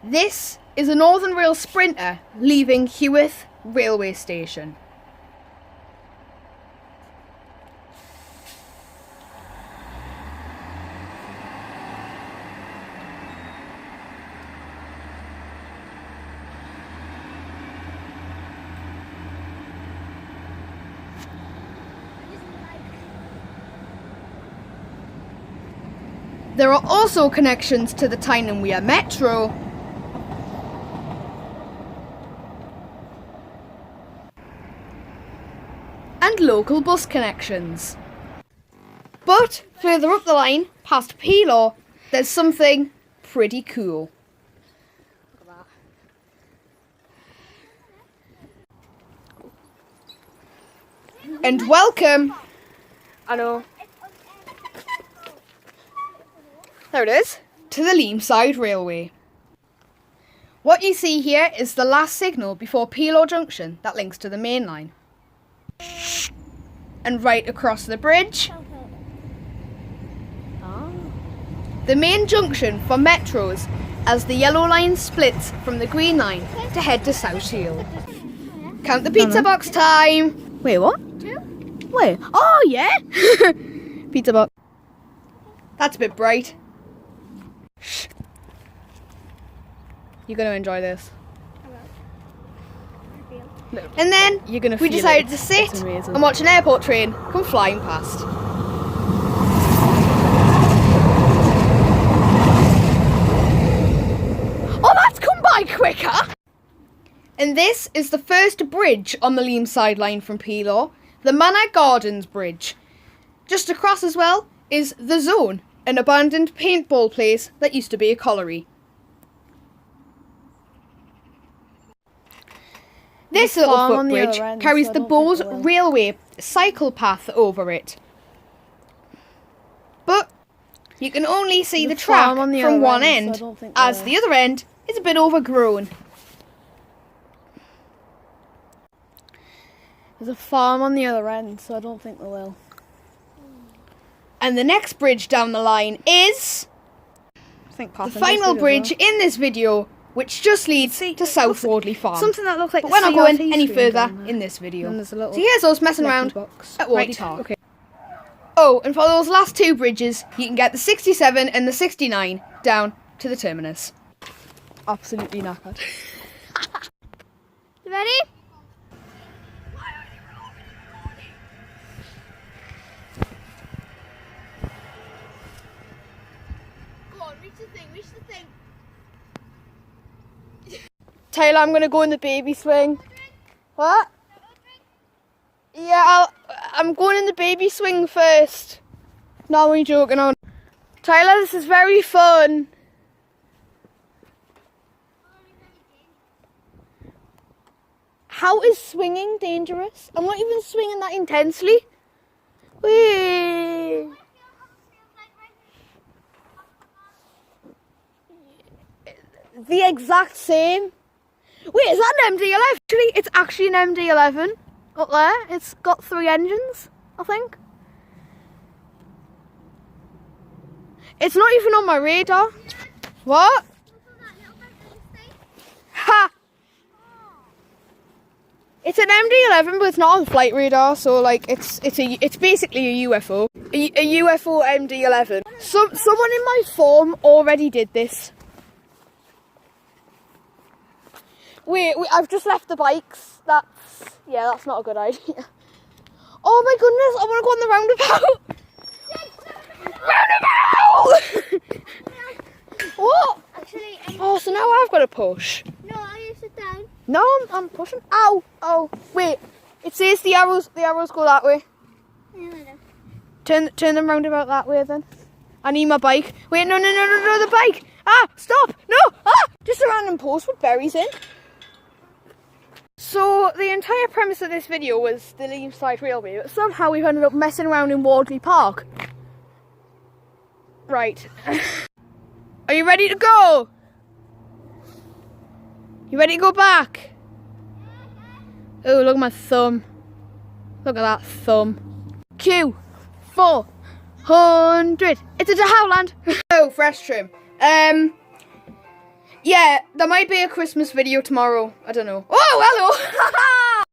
This is a Northern Rail Sprinter leaving Heworth railway station. There are also connections to the Tyne and Wear Metro, and local bus connections. But further up the line, past Peelaw, there's something pretty cool. Look at that. And welcome, I know, there it is, to the Leamside Railway. What you see here is the last signal before Peelaw Junction that links to the main line. And right across the bridge, the main junction for metros as the yellow line splits from the green line to head to South Shield. Count the pizza box time. Wait, what? 2. Wait. Oh, yeah. Pizza box. That's a bit bright. Shh. You're going to enjoy this. No. And then You're gonna we feel decided it. to sit It's amazing. and watch an airport train come flying past. Oh, that's come by quicker. And this is the first bridge on the Leamside line from Peelaw, the Manor Gardens Bridge. Just across as well is The Zone, an abandoned paintball place that used to be a colliery. This little footbridge carries the Bowes Railway cycle path over it. But you can only see the track from one end, as the other end is a bit overgrown. There's a farm on the other end, so I don't think they will. And the next bridge down the line is I think the final bridge in this video, which just leads to South Wardley Farm. Something that looks like But we're not going any further in this video. And there's a little So here's us messing around box. at Wardley Right, Park. okay. Oh, and for those last two bridges, you can get the 67 and the 69 down to the terminus. Absolutely knackered. You ready? Go on, reach the thing, reach the thing. Taylor, I'm gonna go in the baby swing. What? Yeah, I'm going in the baby swing first. No, I'm only joking on. Tyler, this is very fun. How is swinging dangerous? I'm not even swinging that intensely. Whee! The exact same. Wait, is that an MD-11? Actually, it's actually an MD-11 up there. It's got 3 engines, I think. It's not even on my radar. What? Ha! It's an MD-11, but it's not on flight radar, so like it's basically a UFO. A UFO MD-11. Someone in my form already did this. Wait, I've just left the bikes. That's not a good idea. Oh my goodness, I want to go on the roundabout. Roundabout! What? Actually, Oh, so now I've got to push. no, I sit down. No, I'm pushing. Ow! Oh, wait. It says the arrows go that way. Turn them round about that way then. I need my bike. Wait, no, the bike! Ah, stop! No! Ah! Just a random post with berries in. So, the entire premise of this video was the Leamside Railway, but somehow we've ended up messing around in Wardley Park. Right. Are you ready to go? You ready to go back? Oh, look at my thumb. Look at that thumb. Q400. It's a Howland. Oh, fresh trim. Yeah, there might be a Christmas video tomorrow. I don't know. Oh, hello!